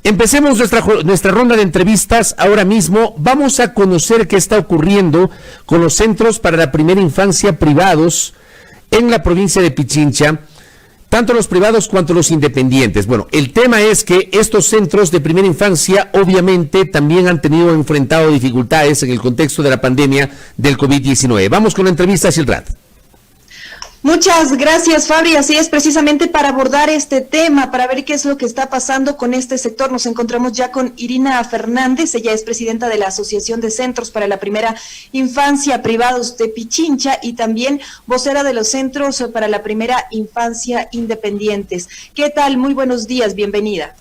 Empecemos nuestra ronda de entrevistas ahora mismo. Vamos a conocer qué está ocurriendo con los centros para la primera infancia privados en la provincia de Pichincha, tanto los privados cuanto los independientes. Bueno, el tema es que estos centros de primera infancia obviamente también han enfrentado dificultades en el contexto de la pandemia del COVID-19. Vamos con la entrevista a Silrat. Muchas gracias, Fabri. Así es, precisamente para abordar este tema, para ver qué es lo que está pasando con este sector, nos encontramos ya con Irina Fernández. Ella es presidenta de la Asociación de Centros para la Primera Infancia Privados de Pichincha y también vocera de los Centros para la Primera Infancia Independientes. ¿Qué tal? Muy buenos días, bienvenida.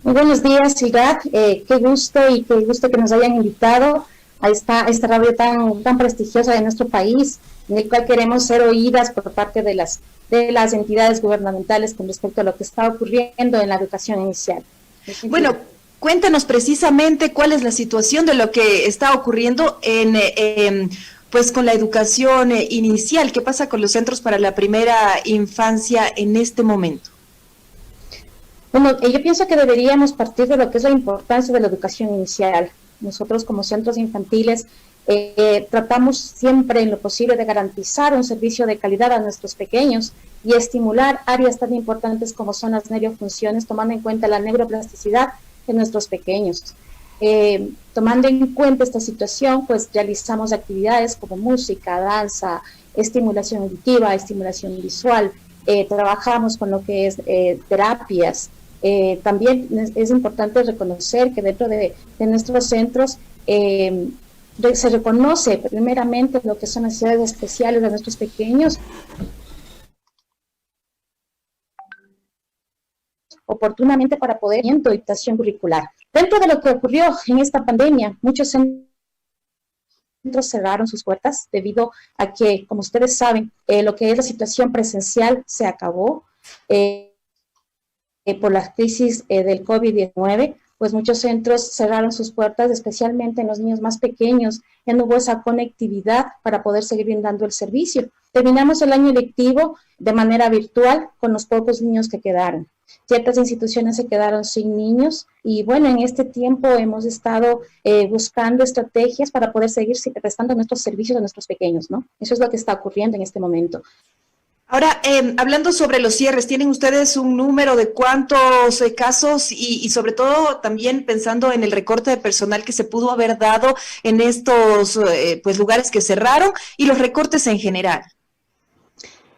Muy buenos días, Silrat. Qué gusto que nos hayan invitado a esta radio tan prestigiosa de nuestro país, en el cual queremos ser oídas por parte de las entidades gubernamentales con respecto a lo que está ocurriendo en la educación inicial. Bueno, cuéntanos precisamente cuál es la situación de lo que está ocurriendo pues con la educación inicial. ¿Qué pasa con los centros para la primera infancia en este momento? Bueno, yo pienso que deberíamos partir de lo que es la importancia de la educación inicial. Nosotros como centros infantiles tratamos siempre en lo posible de garantizar un servicio de calidad a nuestros pequeños y estimular áreas tan importantes como son las neurofunciones, tomando en cuenta la neuroplasticidad de nuestros pequeños. Tomando en cuenta esta situación, pues realizamos actividades como música, danza, estimulación auditiva, estimulación visual, trabajamos con lo que es terapias. También es importante reconocer que dentro de nuestros centros se reconoce primeramente lo que son las necesidades especiales de nuestros pequeños oportunamente para poder orientación curricular. Dentro de lo que ocurrió en esta pandemia, muchos centros cerraron sus puertas debido a que, como ustedes saben, lo que es la situación presencial se acabó por la crisis del COVID-19. Pues muchos centros cerraron sus puertas, especialmente en los niños más pequeños. Ya no hubo esa conectividad para poder seguir brindando el servicio. Terminamos el año lectivo de manera virtual con los pocos niños que quedaron. Ciertas instituciones se quedaron sin niños y bueno, en este tiempo hemos estado buscando estrategias para poder seguir prestando nuestros servicios a nuestros pequeños, ¿no? Eso es lo que está ocurriendo en este momento. Ahora, hablando sobre los cierres, ¿tienen ustedes un número de cuántos casos y sobre todo también pensando en el recorte de personal que se pudo haber dado en estos pues lugares que cerraron y los recortes en general?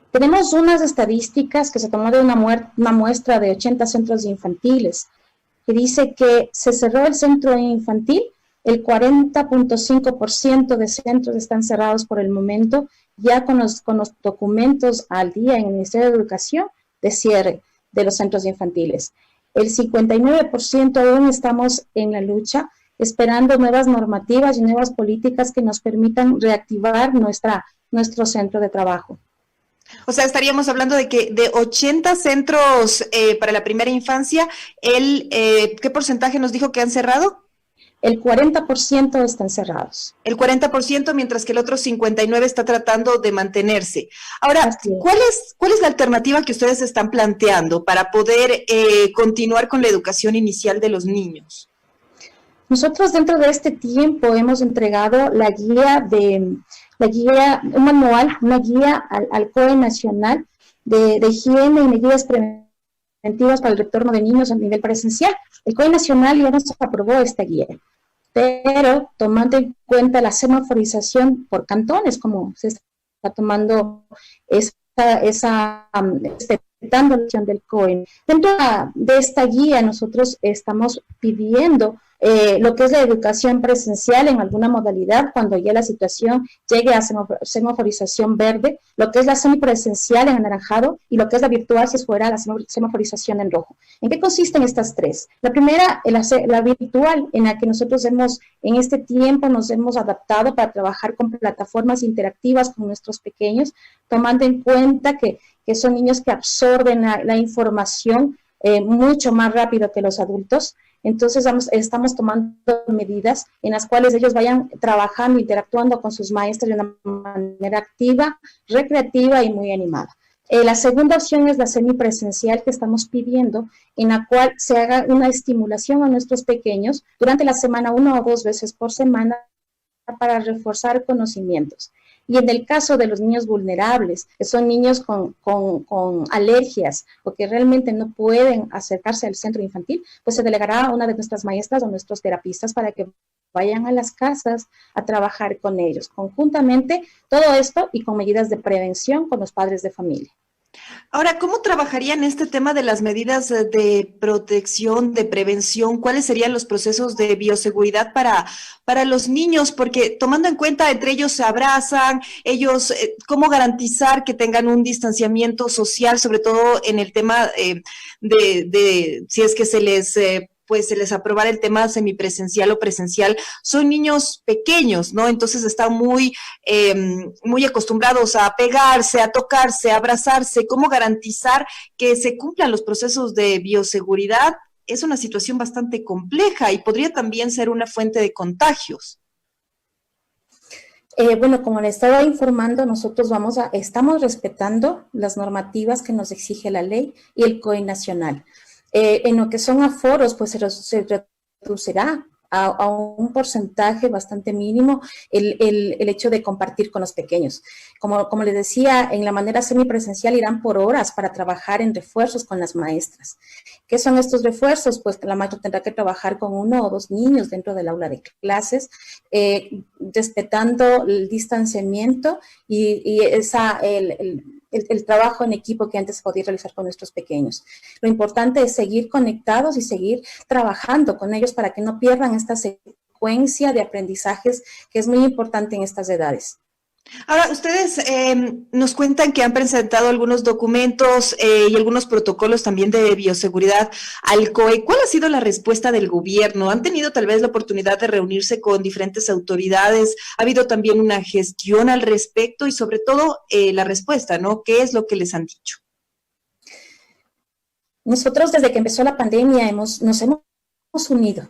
Tenemos unas estadísticas que se tomó de una muestra de 80 centros infantiles, que dice que se cerró el centro infantil, el 40.5% de centros están cerrados por el momento, ya con los documentos al día en el Ministerio de Educación de cierre de los centros infantiles. El 59% aún estamos en la lucha, esperando nuevas normativas y nuevas políticas que nos permitan reactivar nuestro centro de trabajo. O sea, estaríamos hablando de que de 80 centros para la primera infancia, ¿qué porcentaje nos dijo que han cerrado? El 40% están cerrados. El 40%, mientras que el otro 59% está tratando de mantenerse. Ahora, ¿cuál es la alternativa que ustedes están planteando para poder continuar con la educación inicial de los niños? Nosotros dentro de este tiempo hemos entregado un manual, una guía al COE Nacional de higiene y medidas preventivas para el retorno de niños a nivel presencial. El COE Nacional ya nos aprobó esta guía, pero tomando en cuenta la semaforización por cantones, como se está tomando del COE. Dentro de esta guía nosotros estamos pidiendo lo que es la educación presencial en alguna modalidad cuando ya la situación llegue a semaforización verde, lo que es la semipresencial en anaranjado y lo que es la virtual si fuera la semaforización en rojo. ¿En qué consisten estas tres? La primera, la virtual, en la que nosotros en este tiempo nos hemos adaptado para trabajar con plataformas interactivas con nuestros pequeños, tomando en cuenta que son niños que absorben la información mucho más rápido que los adultos. Entonces estamos tomando medidas en las cuales ellos vayan trabajando, interactuando con sus maestros de una manera activa, recreativa y muy animada. La segunda opción es la semipresencial que estamos pidiendo, en la cual se haga una estimulación a nuestros pequeños durante la semana, 1 o 2 veces por semana, para reforzar conocimientos. Y en el caso de los niños vulnerables, que son niños con alergias o que realmente no pueden acercarse al centro infantil, pues se delegará a una de nuestras maestras o nuestros terapistas para que vayan a las casas a trabajar con ellos conjuntamente, todo esto y con medidas de prevención con los padres de familia. Ahora, ¿cómo trabajarían este tema de las medidas de protección, de prevención? ¿Cuáles serían los procesos de bioseguridad para los niños? Porque tomando en cuenta, entre ellos se abrazan, ellos, ¿cómo garantizar que tengan un distanciamiento social, sobre todo en el tema de si es que pues se les aprobara el tema semipresencial o presencial? Son niños pequeños, ¿no? Entonces están muy acostumbrados a pegarse, a tocarse, a abrazarse. ¿Cómo garantizar que se cumplan los procesos de bioseguridad? Es una situación bastante compleja y podría también ser una fuente de contagios. Bueno, como le estaba informando, nosotros estamos respetando las normativas que nos exige la ley y el COE nacional. En lo que son aforos, pues se reducirá a un porcentaje bastante mínimo el hecho de compartir con los pequeños. Como les decía, en la manera semipresencial irán por horas para trabajar en refuerzos con las maestras. ¿Qué son estos refuerzos? Pues la maestra tendrá que trabajar con 1 o 2 niños dentro del aula de clases, respetando el distanciamiento y el trabajo en equipo que antes podía realizar con nuestros pequeños. Lo importante es seguir conectados y seguir trabajando con ellos para que no pierdan esta secuencia de aprendizajes que es muy importante en estas edades. Ahora, ustedes nos cuentan que han presentado algunos documentos y algunos protocolos también de bioseguridad al COE. ¿Cuál ha sido la respuesta del gobierno? ¿Han tenido tal vez la oportunidad de reunirse con diferentes autoridades? ¿Ha habido también una gestión al respecto? Y sobre todo la respuesta, ¿no? ¿Qué es lo que les han dicho? Nosotros desde que empezó la pandemia nos hemos unido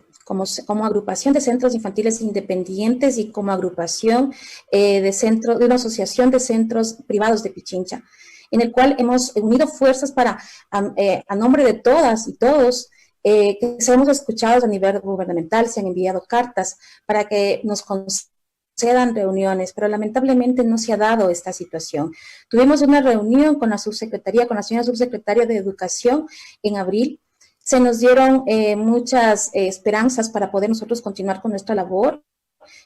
como agrupación de centros infantiles independientes y como agrupación de una asociación de centros privados de Pichincha, en el cual hemos unido fuerzas para, a nombre de todas y todos, que seamos escuchados a nivel gubernamental, se han enviado cartas para que nos concedan reuniones, pero lamentablemente no se ha dado esta situación. Tuvimos una reunión con la subsecretaría, con la señora subsecretaria de Educación en abril. Se nos dieron muchas esperanzas para poder nosotros continuar con nuestra labor,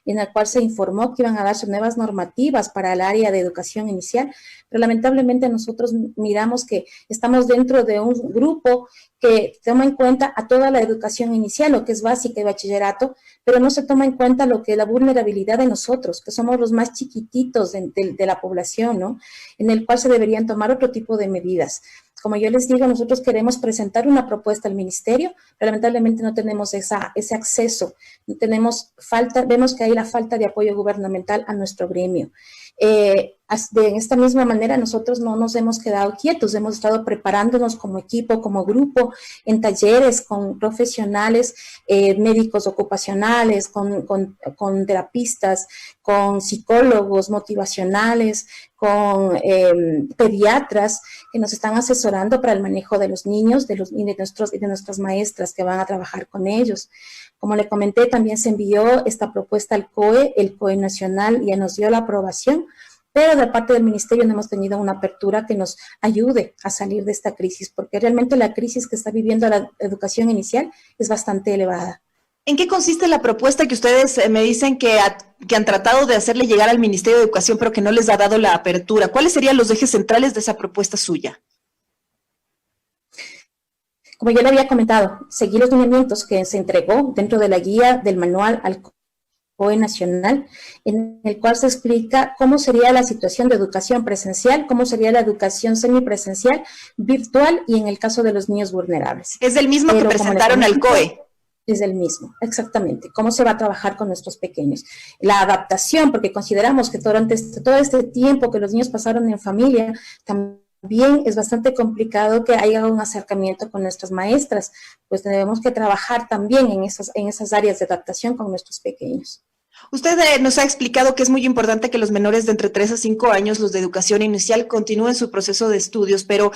en la cual se informó que iban a darse nuevas normativas para el área de educación inicial, pero lamentablemente nosotros miramos que estamos dentro de un grupo que toma en cuenta a toda la educación inicial, lo que es básica y bachillerato, pero no se toma en cuenta lo que es la vulnerabilidad de nosotros, que somos los más chiquititos de la población, ¿no? En el cual se deberían tomar otro tipo de medidas. Como yo les digo, nosotros queremos presentar una propuesta al ministerio, pero lamentablemente no tenemos ese acceso. Vemos que hay la falta de apoyo gubernamental a nuestro gremio. De esta misma manera, nosotros no nos hemos quedado quietos, hemos estado preparándonos como equipo, como grupo, en talleres con profesionales, médicos ocupacionales, con terapistas, con psicólogos motivacionales, con pediatras que nos están asesorando para el manejo de los niños y de nuestras maestras que van a trabajar con ellos. Como le comenté, también se envió esta propuesta al COE, el COE nacional ya nos dio la aprobación, pero de parte del ministerio no hemos tenido una apertura que nos ayude a salir de esta crisis, porque realmente la crisis que está viviendo la educación inicial es bastante elevada. ¿En qué consiste la propuesta que ustedes me dicen que han tratado de hacerle llegar al Ministerio de Educación, pero que no les ha dado la apertura? ¿Cuáles serían los ejes centrales de esa propuesta suya? Como yo le había comentado, seguir los lineamientos que se entregó dentro de la guía del manual al COE nacional, en el cual se explica cómo sería la situación de educación presencial, cómo sería la educación semipresencial, virtual y en el caso de los niños vulnerables. Es el mismo que presentaron al COE. Es el mismo, exactamente. ¿Cómo se va a trabajar con nuestros pequeños? La adaptación, porque consideramos que durante todo este tiempo que los niños pasaron en familia, también es bastante complicado que haya un acercamiento con nuestras maestras, pues tenemos que trabajar también en esas áreas de adaptación con nuestros pequeños. Usted nos ha explicado que es muy importante que los menores de entre 3 a 5 años, los de educación inicial, continúen su proceso de estudios, pero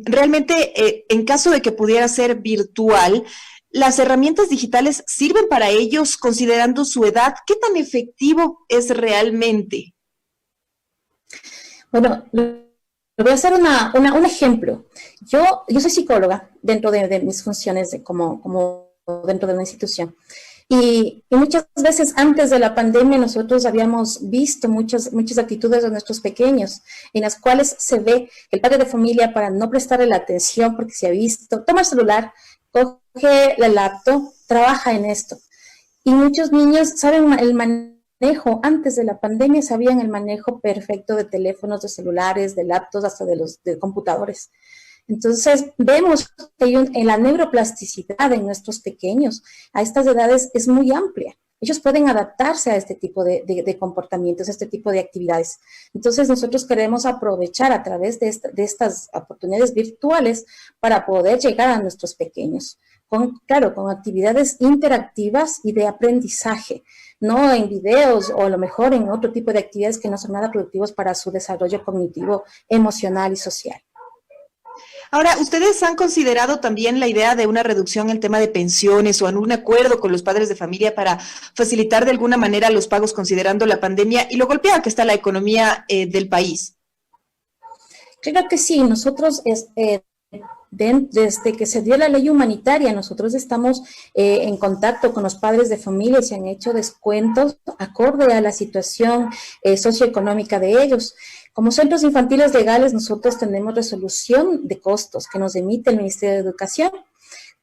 realmente, en caso de que pudiera ser virtual, ¿las herramientas digitales sirven para ellos considerando su edad? ¿Qué tan efectivo es realmente? Bueno, le voy a hacer un ejemplo. Yo soy psicóloga dentro de mis funciones como dentro de una institución. Y muchas veces antes de la pandemia nosotros habíamos visto muchas actitudes de nuestros pequeños en las cuales se ve que el padre de familia, para no prestarle la atención porque se ha visto, toma el celular, coge la laptop, trabaja en esto. Y muchos niños saben el manejo, antes de la pandemia sabían el manejo perfecto de teléfonos, de celulares, de laptops, hasta de computadores. Entonces, vemos que la neuroplasticidad en nuestros pequeños a estas edades es muy amplia. Ellos pueden adaptarse a este tipo de comportamientos, a este tipo de actividades. Entonces, nosotros queremos aprovechar a través de estas oportunidades virtuales para poder llegar a nuestros pequeños, con actividades interactivas y de aprendizaje, no en videos o a lo mejor en otro tipo de actividades que no son nada productivos para su desarrollo cognitivo, emocional y social. Ahora, ¿ustedes han considerado también la idea de una reducción en el tema de pensiones o en un acuerdo con los padres de familia para facilitar de alguna manera los pagos considerando la pandemia y lo golpeada que está la economía del país? Creo que sí, nosotros desde que se dio la ley humanitaria, nosotros estamos en contacto con los padres de familia y se han hecho descuentos acorde a la situación socioeconómica de ellos. Como centros infantiles legales, nosotros tenemos resolución de costos que nos emite el Ministerio de Educación.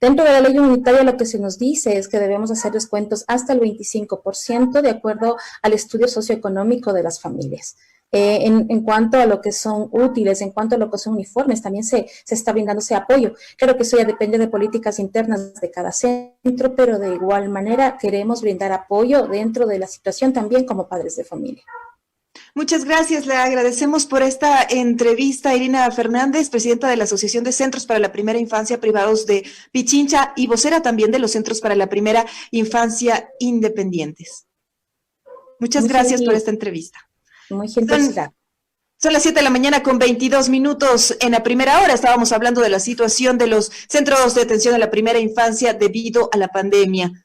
Dentro de la ley humanitaria lo que se nos dice es que debemos hacer descuentos hasta el 25% de acuerdo al estudio socioeconómico de las familias. En cuanto a lo que son útiles, en cuanto a lo que son uniformes, también se está brindando ese apoyo. Creo que eso ya depende de políticas internas de cada centro, pero de igual manera queremos brindar apoyo dentro de la situación también como padres de familia. Muchas gracias, le agradecemos por esta entrevista, Irina Fernández, presidenta de la Asociación de Centros para la Primera Infancia Privados de Pichincha y vocera también de los Centros para la Primera Infancia Independientes. Muchas gracias por esta entrevista. Muy gentil. Son las 7 de la mañana con 22 minutos. En la primera hora estábamos hablando de la situación de los centros de atención a la primera infancia debido a la pandemia.